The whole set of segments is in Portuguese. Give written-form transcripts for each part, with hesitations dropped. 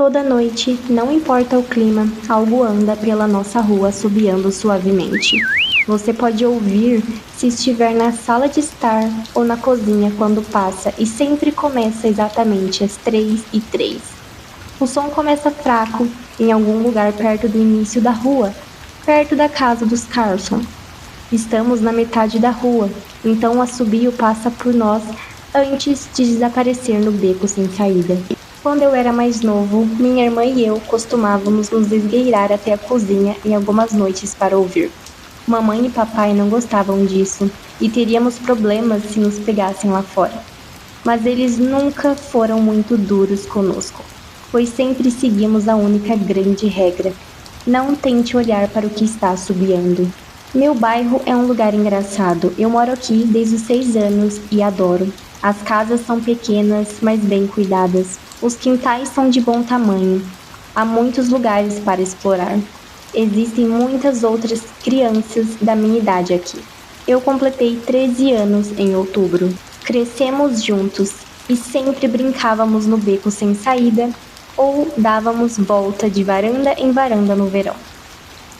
Toda noite, não importa o clima, algo anda pela nossa rua assobiando suavemente. Você pode ouvir se estiver na sala de estar ou na cozinha quando passa e sempre começa exatamente às 3h03. O som começa fraco em algum lugar perto do início da rua, perto da casa dos Carson. Estamos na metade da rua, então o assobio passa por nós antes de desaparecer no beco sem saída. Quando eu era mais novo, minha irmã e eu costumávamos nos esgueirar até a cozinha em algumas noites para ouvir. Mamãe e papai não gostavam disso e teríamos problemas se nos pegassem lá fora. Mas eles nunca foram muito duros conosco, pois sempre seguimos a única grande regra: não tente olhar para o que está assobiando. Meu bairro é um lugar engraçado. Eu moro aqui desde os 6 anos e adoro. As casas são pequenas, mas bem cuidadas. Os quintais são de bom tamanho. Há muitos lugares para explorar. Existem muitas outras crianças da minha idade aqui. Eu completei 13 anos em outubro. Crescemos juntos e sempre brincávamos no beco sem saída ou dávamos volta de varanda em varanda no verão.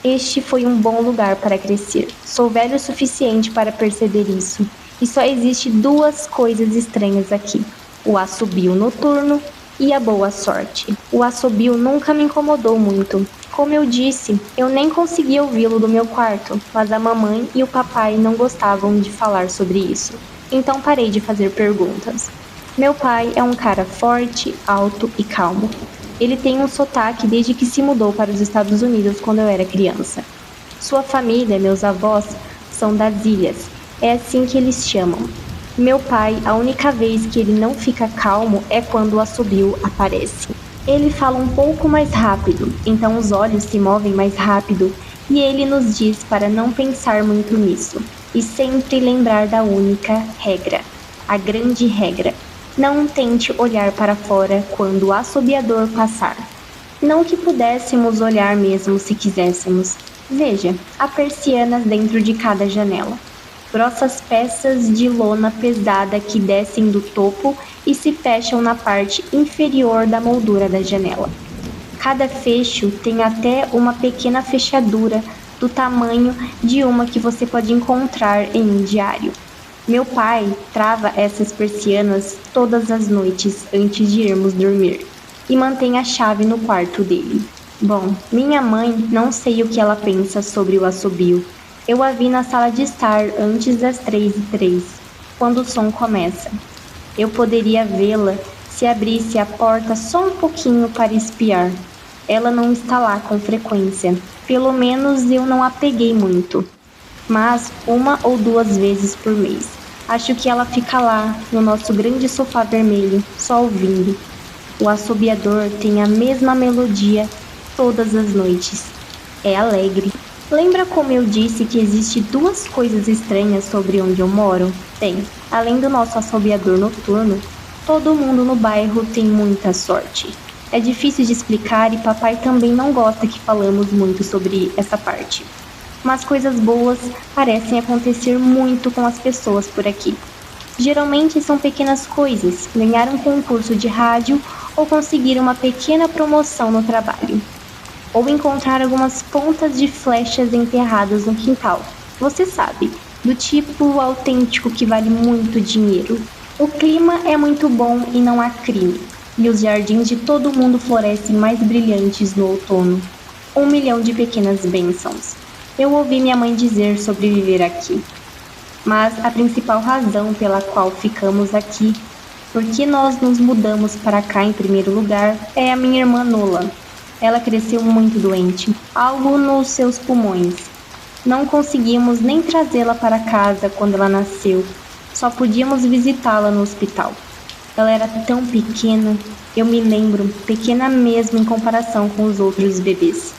Este foi um bom lugar para crescer. Sou velho o suficiente para perceber isso. E só existe 2 coisas estranhas aqui: o assobio noturno e a boa sorte. O assobio nunca me incomodou muito. Como eu disse, eu nem conseguia ouvi-lo do meu quarto, mas a mamãe e o papai não gostavam de falar sobre isso. Então parei de fazer perguntas. Meu pai é um cara forte, alto e calmo. Ele tem um sotaque desde que se mudou para os Estados Unidos quando eu era criança. Sua família, meus avós, são das ilhas. É assim que eles chamam. Meu pai, a única vez que ele não fica calmo é quando o assobio aparece. Ele fala um pouco mais rápido, então os olhos se movem mais rápido, e ele nos diz para não pensar muito nisso, e sempre lembrar da única regra, a grande regra: não tente olhar para fora quando o assobiador passar. Não que pudéssemos olhar mesmo se quiséssemos. Veja, há persianas dentro de cada janela. Grossas peças de lona pesada que descem do topo e se fecham na parte inferior da moldura da janela. Cada fecho tem até uma pequena fechadura do tamanho de uma que você pode encontrar em um diário. Meu pai trava essas persianas todas as noites antes de irmos dormir e mantém a chave no quarto dele. Bom, minha mãe, não sei o que ela pensa sobre o assobio. Eu a vi na sala de estar antes das 3h03, quando o som começa. Eu poderia vê-la se abrisse a porta só um pouquinho para espiar. Ela não está lá com frequência, pelo menos eu não a peguei muito, mas 1 ou 2 vezes por mês. Acho que ela fica lá, no nosso grande sofá vermelho, só ouvindo. O assobiador tem a mesma melodia todas as noites. É alegre. Lembra como eu disse que existe 2 coisas estranhas sobre onde eu moro? Bem, além do nosso assobiador noturno, todo mundo no bairro tem muita sorte. É difícil de explicar e papai também não gosta que falamos muito sobre essa parte. Mas coisas boas parecem acontecer muito com as pessoas por aqui. Geralmente são pequenas coisas: ganhar um concurso de rádio ou conseguir uma pequena promoção no trabalho. Ou encontrar algumas pontas de flechas enterradas no quintal. Você sabe, do tipo autêntico que vale muito dinheiro. O clima é muito bom e não há crime. E os jardins de todo mundo florescem mais brilhantes no outono. 1 milhão de pequenas bênçãos. Eu ouvi minha mãe dizer sobre viver aqui. Mas a principal razão pela qual ficamos aqui, porque nós nos mudamos para cá em primeiro lugar, é a minha irmã Nola. Ela cresceu muito doente, algo nos seus pulmões. Não conseguimos nem trazê-la para casa quando ela nasceu, só podíamos visitá-la no hospital. Ela era tão pequena, eu me lembro, pequena mesmo em comparação com os outros bebês.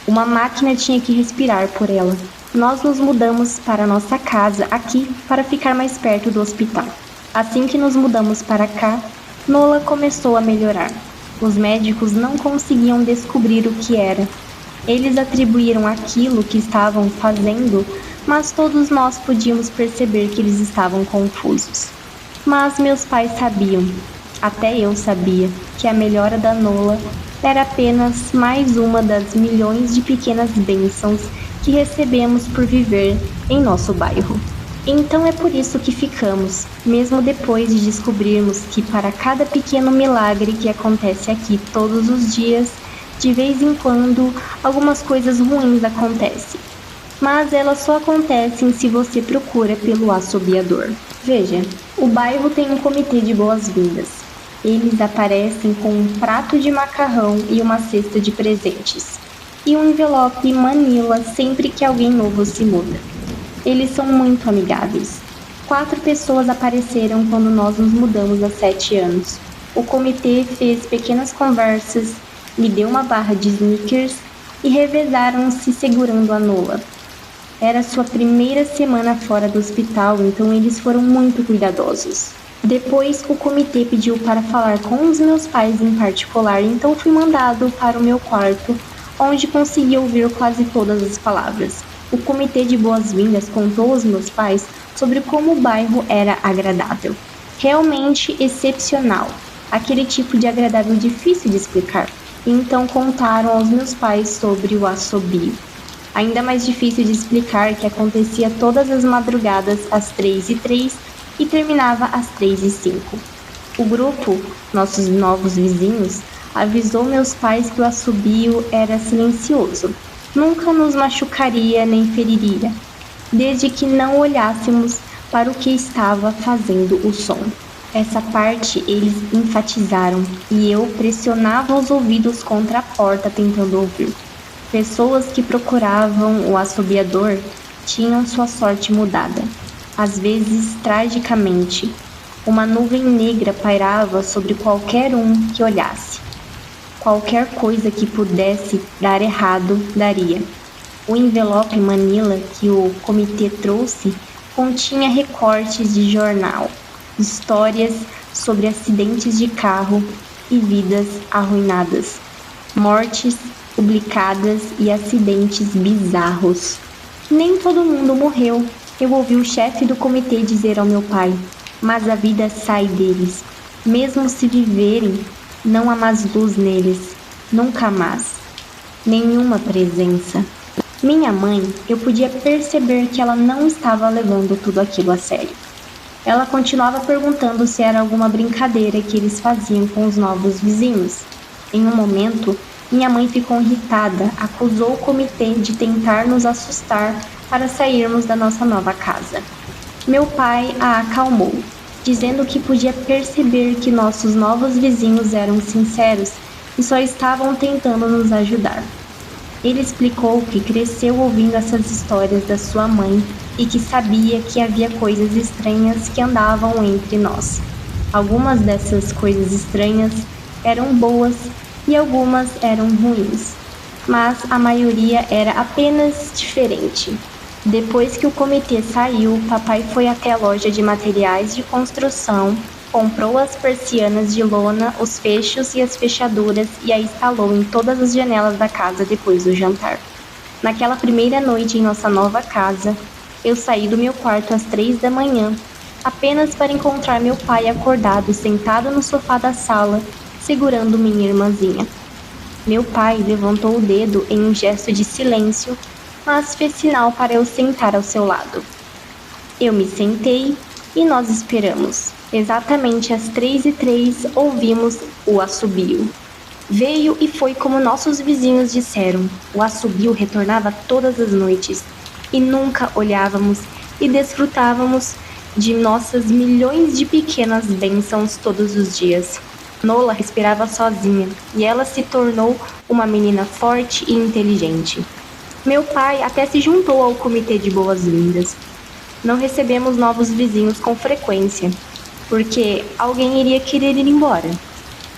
Uma máquina tinha que respirar por ela. Nós nos mudamos para nossa casa aqui para ficar mais perto do hospital. Assim que nos mudamos para cá, Nola começou a melhorar. Os médicos não conseguiam descobrir o que era. Eles atribuíram aquilo que estavam fazendo, mas todos nós podíamos perceber que eles estavam confusos. Mas meus pais sabiam. Até eu sabia que a melhora da Nola era apenas mais uma das milhões de pequenas bênçãos que recebemos por viver em nosso bairro. Então é por isso que ficamos, mesmo depois de descobrirmos que para cada pequeno milagre que acontece aqui todos os dias, de vez em quando, algumas coisas ruins acontecem. Mas elas só acontecem se você procura pelo assobiador. Veja, o bairro tem um comitê de boas-vindas. Eles aparecem com um prato de macarrão e uma cesta de presentes, e um envelope Manila sempre que alguém novo se muda. Eles são muito amigáveis. 4 pessoas apareceram quando nós nos mudamos há 7 anos. O comitê fez pequenas conversas, me deu uma barra de Snickers e revezaram-se segurando a Nola. Era sua primeira semana fora do hospital, então eles foram muito cuidadosos. Depois, o comitê pediu para falar com os meus pais em particular, então fui mandado para o meu quarto, onde consegui ouvir quase todas as palavras. O comitê de boas-vindas contou aos meus pais sobre como o bairro era agradável. Realmente excepcional. Aquele tipo de agradável difícil de explicar. E então contaram aos meus pais sobre o assobio. Ainda mais difícil de explicar que acontecia todas as madrugadas às 3h03 e terminava às 3h05. O grupo, nossos novos vizinhos, avisou meus pais que o assobio era silencioso. Nunca nos machucaria nem feriria, desde que não olhássemos para o que estava fazendo o som. Essa parte eles enfatizaram e eu pressionava os ouvidos contra a porta tentando ouvir. Pessoas que procuravam o assobiador tinham sua sorte mudada, às vezes tragicamente. Uma nuvem negra pairava sobre qualquer um que olhasse. Qualquer coisa que pudesse dar errado, daria. O envelope Manila que o comitê trouxe continha recortes de jornal, histórias sobre acidentes de carro e vidas arruinadas, mortes publicadas e acidentes bizarros. Nem todo mundo morreu. Eu ouvi o chefe do comitê dizer ao meu pai, mas a vida sai deles. Mesmo se viverem, não há mais luz neles, nunca mais. Nenhuma presença. Minha mãe, eu podia perceber que ela não estava levando tudo aquilo a sério. Ela continuava perguntando se era alguma brincadeira que eles faziam com os novos vizinhos. Em um momento, minha mãe ficou irritada, acusou o comitê de tentar nos assustar para sairmos da nossa nova casa. Meu pai a acalmou, dizendo que podia perceber que nossos novos vizinhos eram sinceros e só estavam tentando nos ajudar. Ele explicou que cresceu ouvindo essas histórias da sua mãe e que sabia que havia coisas estranhas que andavam entre nós. Algumas dessas coisas estranhas eram boas e algumas eram ruins, mas a maioria era apenas diferente. Depois que o comitê saiu, papai foi até a loja de materiais de construção, comprou as persianas de lona, os fechos e as fechaduras e a instalou em todas as janelas da casa depois do jantar. Naquela primeira noite em nossa nova casa, eu saí do meu quarto às 3 da manhã, apenas para encontrar meu pai acordado sentado no sofá da sala, segurando minha irmãzinha. Meu pai levantou o dedo em um gesto de silêncio, mas fez sinal para eu sentar ao seu lado. Eu me sentei e nós esperamos. Exatamente às 3h03 ouvimos o assobio. Veio e foi como nossos vizinhos disseram. O assobio retornava todas as noites e nunca olhávamos e desfrutávamos de nossas milhões de pequenas bênçãos todos os dias. Nola respirava sozinha e ela se tornou uma menina forte e inteligente. Meu pai até se juntou ao comitê de boas-vindas. Não recebemos novos vizinhos com frequência, porque alguém iria querer ir embora.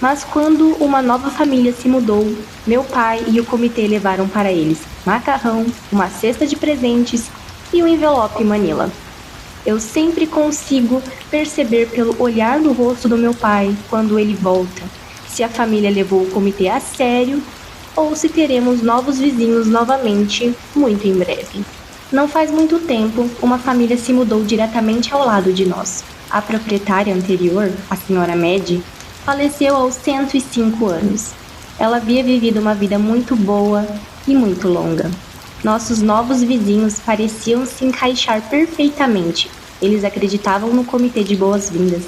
Mas quando uma nova família se mudou, meu pai e o comitê levaram para eles macarrão, uma cesta de presentes e um envelope Manila. Eu sempre consigo perceber pelo olhar no rosto do meu pai quando ele volta, se a família levou o comitê a sério ou se teremos novos vizinhos novamente muito em breve. Não faz muito tempo, uma família se mudou diretamente ao lado de nós. A proprietária anterior, a senhora Mad, Faleceu aos 105 anos. Ela havia vivido uma vida muito boa e muito longa. Nossos novos vizinhos pareciam se encaixar perfeitamente. Eles acreditavam no comitê de boas-vindas.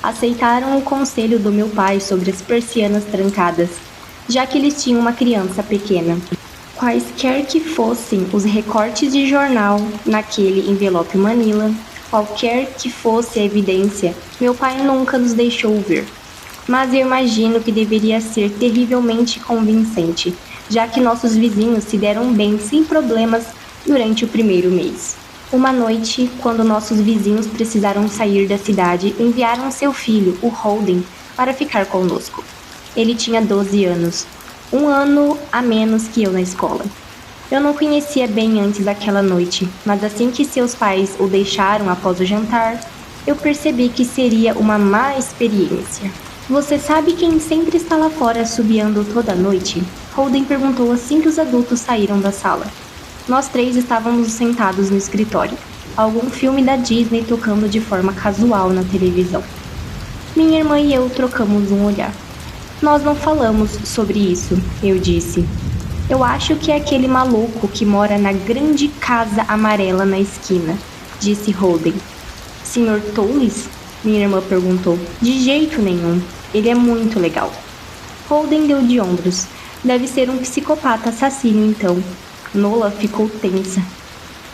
Aceitaram o conselho do meu pai sobre as persianas trancadas, já que eles tinham uma criança pequena. Quaisquer que fossem os recortes de jornal naquele envelope manila, qualquer que fosse a evidência, meu pai nunca nos deixou ver. Mas eu imagino que deveria ser terrivelmente convincente, já que nossos vizinhos se deram bem sem problemas durante o primeiro mês. Uma noite, quando nossos vizinhos precisaram sair da cidade, enviaram seu filho, o Holden, para ficar conosco. Ele tinha 12 anos, um ano a menos que eu na escola. Eu não conhecia bem antes daquela noite, mas assim que seus pais o deixaram após o jantar, eu percebi que seria uma má experiência. Você sabe quem sempre está lá fora assobiando toda noite? Holden perguntou assim que os adultos saíram da sala. Nós três estávamos sentados no escritório, algum filme da Disney tocando de forma casual na televisão. Minha irmã e eu trocamos um olhar. Nós não falamos sobre isso, eu disse. Eu acho que é aquele maluco que mora na grande casa amarela na esquina, disse Holden. Sr. Tolles? Minha irmã perguntou. De jeito nenhum. Ele é muito legal. Holden deu de ombros. Deve ser um psicopata assassino, então. Nola ficou tensa.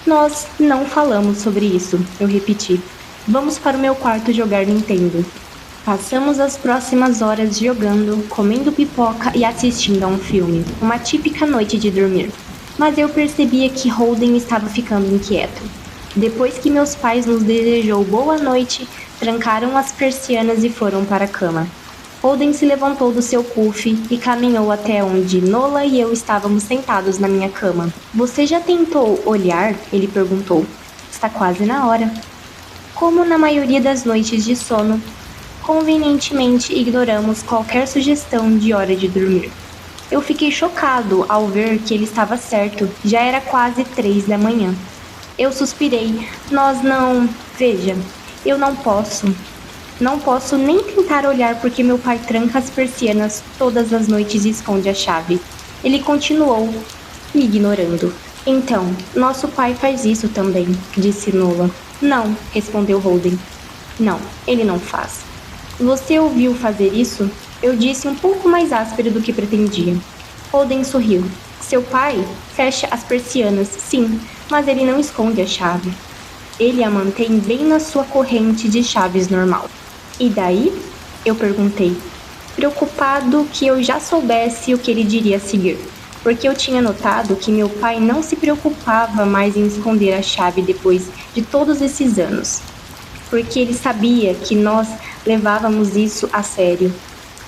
Nós não falamos sobre isso, eu repeti. Vamos para o meu quarto jogar Nintendo. Passamos as próximas horas jogando, comendo pipoca e assistindo a um filme. Uma típica noite de dormir. Mas eu percebia que Holden estava ficando inquieto. Depois que meus pais nos desejou boa noite, trancaram as persianas e foram para a cama. Holden se levantou do seu puff e caminhou até onde Nola e eu estávamos sentados na minha cama. Você já tentou olhar? Ele perguntou. Está quase na hora. Como na maioria das noites de sono, convenientemente ignoramos qualquer sugestão de hora de dormir. Eu fiquei chocado ao ver que ele estava certo. Já era quase 3 da manhã. Eu suspirei. Nós não... Veja, eu não posso. Não posso nem tentar olhar porque meu pai tranca as persianas todas as noites e esconde a chave. Ele continuou, me ignorando. Então, nosso pai faz isso também, disse Nola. Não, respondeu Holden. Não, ele não faz. Você ouviu fazer isso? Eu disse um pouco mais áspero do que pretendia. Holden sorriu. Seu pai fecha as persianas, sim, mas ele não esconde a chave. Ele a mantém bem na sua corrente de chaves normal. E daí? Eu perguntei, preocupado que eu já soubesse o que ele diria a seguir, porque eu tinha notado que meu pai não se preocupava mais em esconder a chave depois de todos esses anos, porque ele sabia que nós levávamos isso a sério.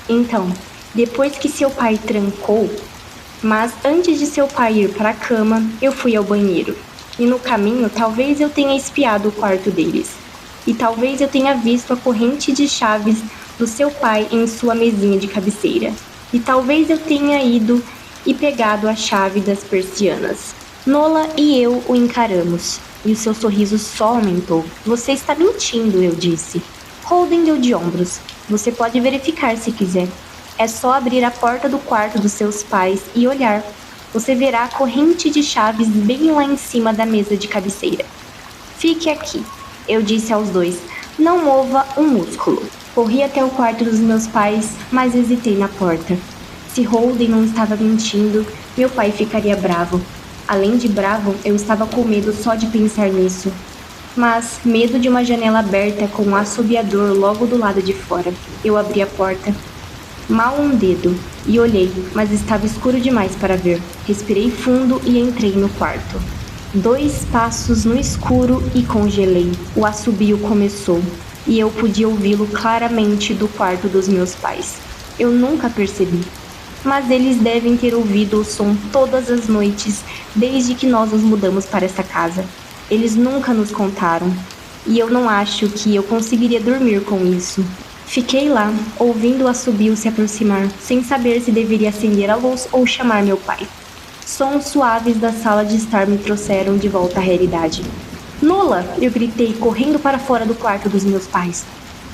Então, depois que seu pai trancou, mas antes de seu pai ir para a cama, eu fui ao banheiro. E no caminho, talvez eu tenha espiado o quarto deles. E talvez eu tenha visto a corrente de chaves do seu pai em sua mesinha de cabeceira. E talvez eu tenha ido e pegado a chave das persianas. Nola e eu o encaramos. E o seu sorriso só aumentou. Você está mentindo, eu disse. Holden deu de ombros. Você pode verificar se quiser. É só abrir a porta do quarto dos seus pais e olhar. Você verá a corrente de chaves bem lá em cima da mesa de cabeceira. Fique aqui, eu disse aos dois. Não mova um músculo. Corri até o quarto dos meus pais, mas hesitei na porta. Se Holden não estava mentindo, meu pai ficaria bravo. Além de bravo, eu estava com medo só de pensar nisso. Mas medo de uma janela aberta com um assobiador logo do lado de fora. Eu abri a porta. Mal um dedo, e olhei, mas estava escuro demais para ver. Respirei fundo e entrei no quarto. 2 passos no escuro e congelei. O assobio começou, e eu podia ouvi-lo claramente do quarto dos meus pais. Eu nunca percebi, mas eles devem ter ouvido o som todas as noites desde que nós nos mudamos para essa casa. Eles nunca nos contaram, e eu não acho que eu conseguiria dormir com isso. Fiquei lá, ouvindo o assobio se aproximar, sem saber se deveria acender a luz ou chamar meu pai. Sons suaves da sala de estar me trouxeram de volta à realidade. Nola! Eu gritei, correndo para fora do quarto dos meus pais.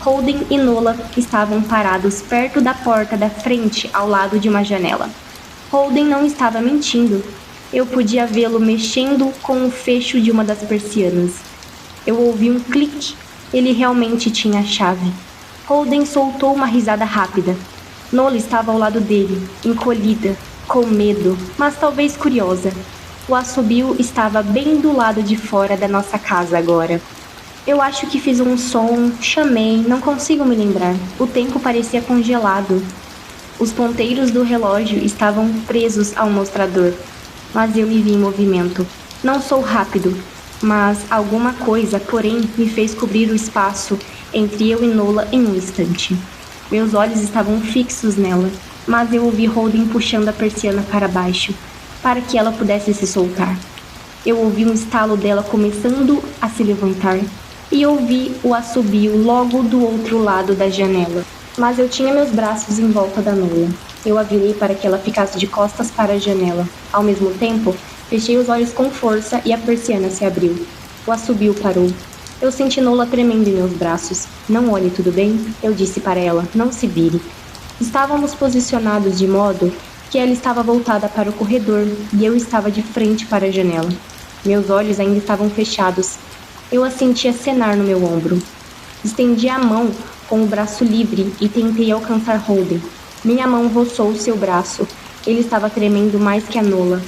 Holden e Nola estavam parados perto da porta da frente, ao lado de uma janela. Holden não estava mentindo. Eu podia vê-lo mexendo com o fecho de uma das persianas. Eu ouvi um clique. Ele realmente tinha a chave. Holden soltou uma risada rápida. Nola estava ao lado dele, encolhida, com medo, mas talvez curiosa. O assobio estava bem do lado de fora da nossa casa agora. Eu acho que fiz um som, chamei, não consigo me lembrar. O tempo parecia congelado. Os ponteiros do relógio estavam presos ao mostrador, mas eu me vi em movimento. Não sou rápido, mas alguma coisa, porém, me fez cobrir o espaço entre eu e Nola em um instante. Meus olhos estavam fixos nela, mas eu ouvi Holden puxando a persiana para baixo, para que ela pudesse se soltar. Eu ouvi um estalo dela começando a se levantar, e ouvi o assobio logo do outro lado da janela. Mas eu tinha meus braços em volta da Nola. Eu a virei para que ela ficasse de costas para a janela. Ao mesmo tempo, fechei os olhos com força e a persiana se abriu. O assobio parou. Eu senti Nola tremendo em meus braços. Não olhe, tudo bem? Eu disse para ela, não se vire. Estávamos posicionados de modo que ela estava voltada para o corredor e eu estava de frente para a janela. Meus olhos ainda estavam fechados. Eu a sentia acenar no meu ombro. Estendi a mão com o braço livre e tentei alcançar Holden. Minha mão roçou seu braço. Ele estava tremendo mais que a Nola.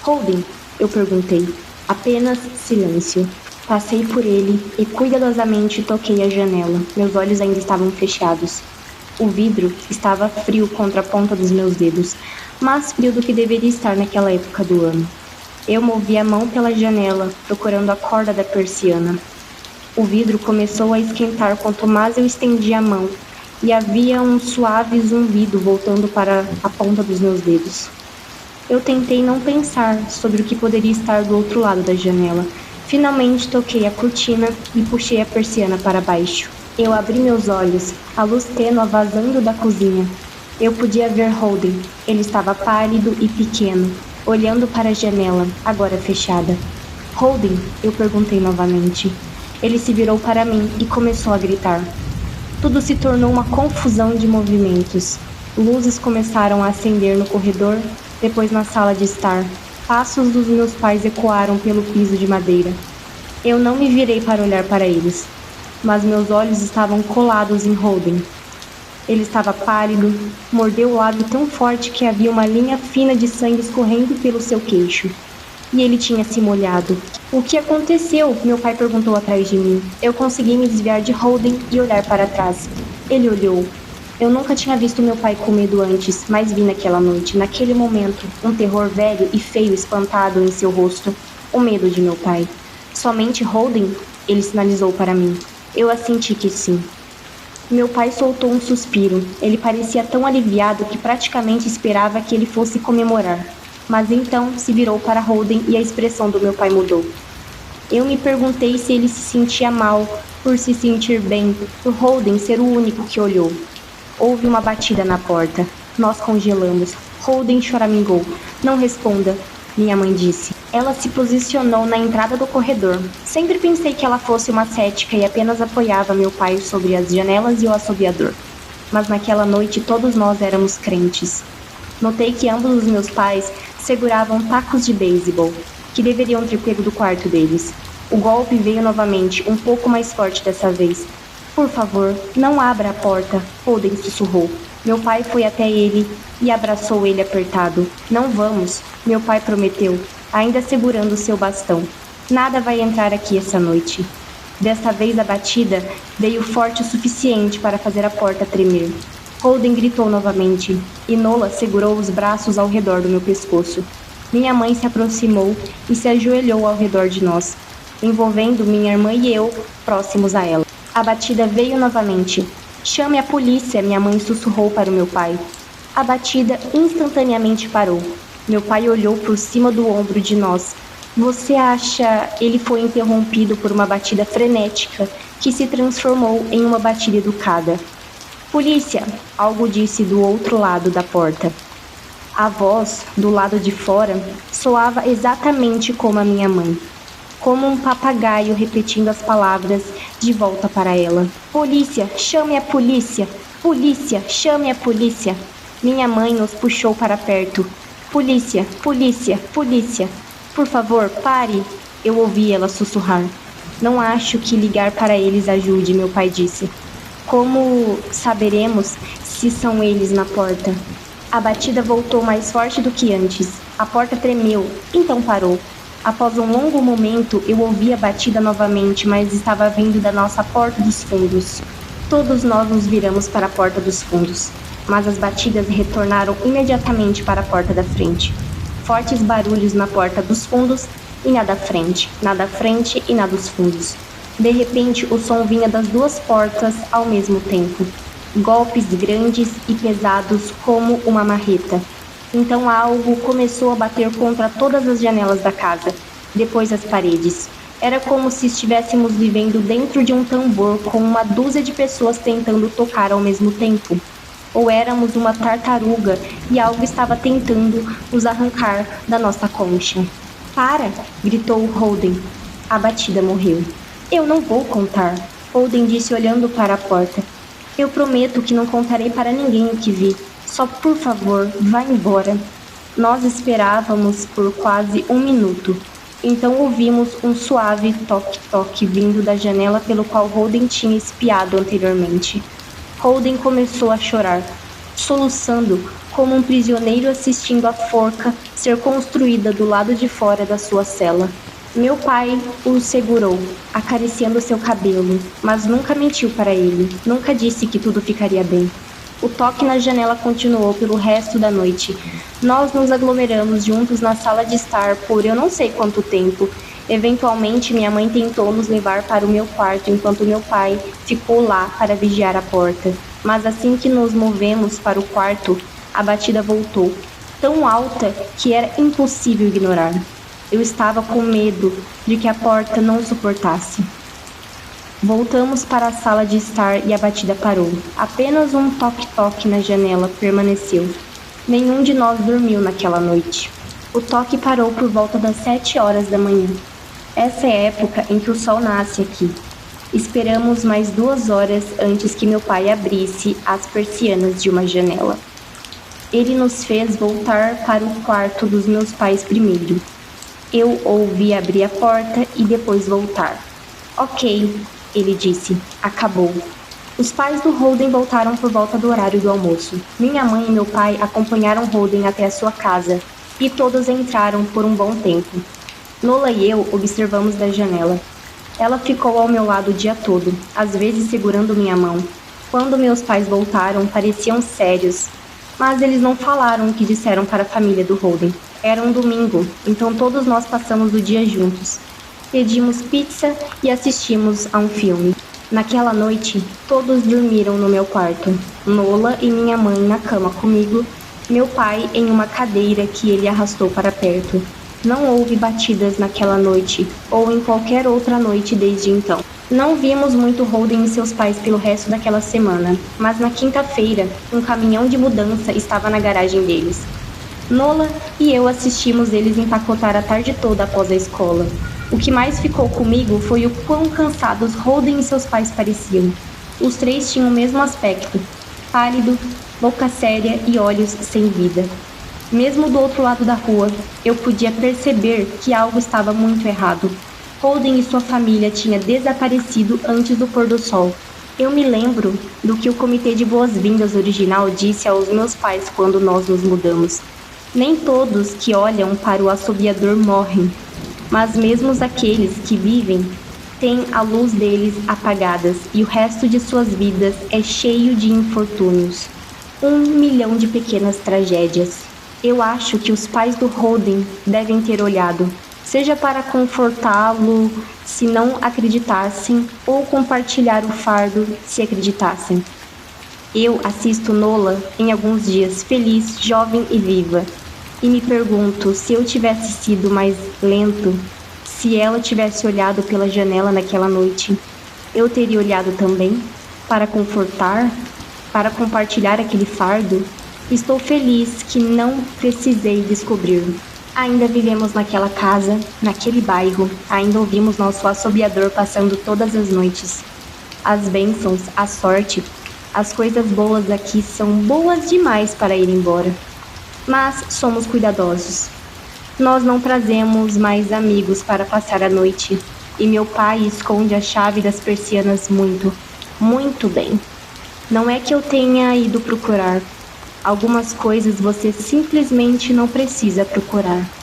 Holden? Eu perguntei. Apenas silêncio. Passei por ele e cuidadosamente toquei a janela. Meus olhos ainda estavam fechados. O vidro estava frio contra a ponta dos meus dedos, mais frio do que deveria estar naquela época do ano. Eu movi a mão pela janela, procurando a corda da persiana. O vidro começou a esquentar quanto mais eu estendia a mão, e havia um suave zumbido voltando para a ponta dos meus dedos. Eu tentei não pensar sobre o que poderia estar do outro lado da janela. Finalmente toquei a cortina e puxei a persiana para baixo. Eu abri meus olhos, a luz tênue vazando da cozinha. Eu podia ver Holden. Ele estava pálido e pequeno, olhando para a janela, agora fechada. Holden? Eu perguntei novamente. Ele se virou para mim e começou a gritar. Tudo se tornou uma confusão de movimentos. Luzes começaram a acender no corredor, depois na sala de estar. Passos dos meus pais ecoaram pelo piso de madeira. Eu não me virei para olhar para eles, mas meus olhos estavam colados em Holden. Ele estava pálido, mordeu o lábio tão forte que havia uma linha fina de sangue escorrendo pelo seu queixo. E ele tinha se molhado. O que aconteceu? Meu pai perguntou atrás de mim. Eu consegui me desviar de Holden e olhar para trás. Ele olhou. Eu nunca tinha visto meu pai com medo antes, mas vi naquela noite, naquele momento, um terror velho e feio espantado em seu rosto. O medo de meu pai. Somente Holden? Ele sinalizou para mim. Eu assenti que sim. Meu pai soltou um suspiro. Ele parecia tão aliviado que praticamente esperava que ele fosse comemorar. Mas então se virou para Holden e a expressão do meu pai mudou. Eu me perguntei se ele se sentia mal por se sentir bem, por Holden ser o único que olhou. Houve uma batida na porta. Nós congelamos. Holden choramingou. Não responda, minha mãe disse. Ela se posicionou na entrada do corredor. Sempre pensei que ela fosse uma cética e apenas apoiava meu pai sobre as janelas e o assobiador. Mas naquela noite todos nós éramos crentes. Notei que ambos os meus pais seguravam tacos de beisebol, que deveriam ter pego do quarto deles. O golpe veio novamente, um pouco mais forte dessa vez. Por favor, não abra a porta, Holden sussurrou. Meu pai foi até ele e abraçou ele apertado. Não vamos, meu pai prometeu, ainda segurando seu bastão. Nada vai entrar aqui essa noite. Desta vez a batida veio forte o suficiente para fazer a porta tremer. Holden gritou novamente, e Nola segurou os braços ao redor do meu pescoço. Minha mãe se aproximou e se ajoelhou ao redor de nós, envolvendo minha irmã e eu próximos a ela. A batida veio novamente. Chame a polícia, minha mãe sussurrou para o meu pai. A batida instantaneamente parou. Meu pai olhou por cima do ombro de nós. Você acha... Ele foi interrompido por uma batida frenética que se transformou em uma batida educada. Polícia! Algo disse do outro lado da porta. A voz, do lado de fora, soava exatamente como a minha mãe. como um papagaio repetindo as palavras de volta para ela. Polícia, chame a polícia! Polícia, chame a polícia! Minha mãe nos puxou para perto. Polícia, polícia, polícia! Por favor, pare! Eu ouvi ela sussurrar. Não acho que ligar para eles ajude, meu pai disse. Como saberemos se são eles na porta? A batida voltou mais forte do que antes. A porta tremeu, então parou. Após um longo momento, eu ouvi a batida novamente, mas estava vindo da nossa porta dos fundos. Todos nós nos viramos para a porta dos fundos, mas as batidas retornaram imediatamente para a porta da frente. Fortes barulhos na porta dos fundos e nada à frente e nada dos fundos. De repente, o som vinha das duas portas ao mesmo tempo. Golpes grandes e pesados como uma marreta. Então algo começou a bater contra todas as janelas da casa, depois as paredes. Era como se estivéssemos vivendo dentro de um tambor com uma dúzia de pessoas tentando tocar ao mesmo tempo. Ou éramos uma tartaruga e algo estava tentando nos arrancar da nossa concha. Para! Gritou Holden. A batida morreu. Eu não vou contar, Holden disse olhando para a porta. Eu prometo que não contarei para ninguém o que vi. Só por favor, vá embora. Nós esperávamos por quase um minuto. Então ouvimos um suave toque-toque vindo da janela pelo qual Holden tinha espiado anteriormente. Holden começou a chorar, soluçando como um prisioneiro assistindo a forca ser construída do lado de fora da sua cela. Meu pai o segurou, acariciando seu cabelo, mas nunca mentiu para ele, nunca disse que tudo ficaria bem. O toque na janela continuou pelo resto da noite. Nós nos aglomeramos juntos na sala de estar por eu não sei quanto tempo. Eventualmente, minha mãe tentou nos levar para o meu quarto enquanto meu pai ficou lá para vigiar a porta. Mas assim que nos movemos para o quarto, a batida voltou, tão alta que era impossível ignorar. Eu estava com medo de que a porta não suportasse. Voltamos para a sala de estar e a batida parou. Apenas um toque-toque na janela permaneceu. Nenhum de nós dormiu naquela noite. O toque parou por volta das 7 horas da manhã. Essa é a época em que o sol nasce aqui. Esperamos mais 2 horas antes que meu pai abrisse as persianas de uma janela. Ele nos fez voltar para o quarto dos meus pais primeiro. Eu ouvi abrir a porta e depois voltar. Ok, ele disse. Acabou. Os pais do Holden voltaram por volta do horário do almoço. Minha mãe e meu pai acompanharam Holden até a sua casa e todos entraram por um bom tempo. Nola e eu observamos da janela. Ela ficou ao meu lado o dia todo, às vezes segurando minha mão. Quando meus pais voltaram, pareciam sérios, mas eles não falaram o que disseram para a família do Holden. Era um domingo, então todos nós passamos o dia juntos. Pedimos pizza e assistimos a um filme. Naquela noite, todos dormiram no meu quarto. Nola e minha mãe na cama comigo, meu pai em uma cadeira que ele arrastou para perto. Não houve batidas naquela noite, ou em qualquer outra noite desde então. Não vimos muito Holden e seus pais pelo resto daquela semana, mas na quinta-feira, um caminhão de mudança estava na garagem deles. Nola e eu assistimos eles empacotar a tarde toda após a escola. O que mais ficou comigo foi o quão cansados Holden e seus pais pareciam. Os três tinham o mesmo aspecto, pálido, boca séria e olhos sem vida. Mesmo do outro lado da rua, eu podia perceber que algo estava muito errado. Holden e sua família tinham desaparecido antes do pôr do sol. Eu me lembro do que o comitê de boas-vindas original disse aos meus pais quando nós nos mudamos. Nem todos que olham para o assobiador morrem, mas mesmo aqueles que vivem têm a luz deles apagadas e o resto de suas vidas é cheio de infortúnios. 1 milhão de pequenas tragédias. Eu acho que os pais do Holden devem ter olhado, seja para confortá-lo se não acreditassem ou compartilhar o fardo se acreditassem. Eu assisto Nola em alguns dias feliz, jovem e viva, e me pergunto se eu tivesse sido mais lento, se ela tivesse olhado pela janela naquela noite, eu teria olhado também para confortar, para compartilhar aquele fardo. Estou feliz que não precisei descobrir. Ainda vivemos naquela casa, naquele bairro, ainda ouvimos nosso assobiador passando todas as noites. As bênçãos, a sorte, as coisas boas aqui são boas demais para ir embora. Mas somos cuidadosos. Nós não trazemos mais amigos para passar a noite, e meu pai esconde a chave das persianas muito, muito bem. Não é que eu tenha ido procurar. Algumas coisas você simplesmente não precisa procurar.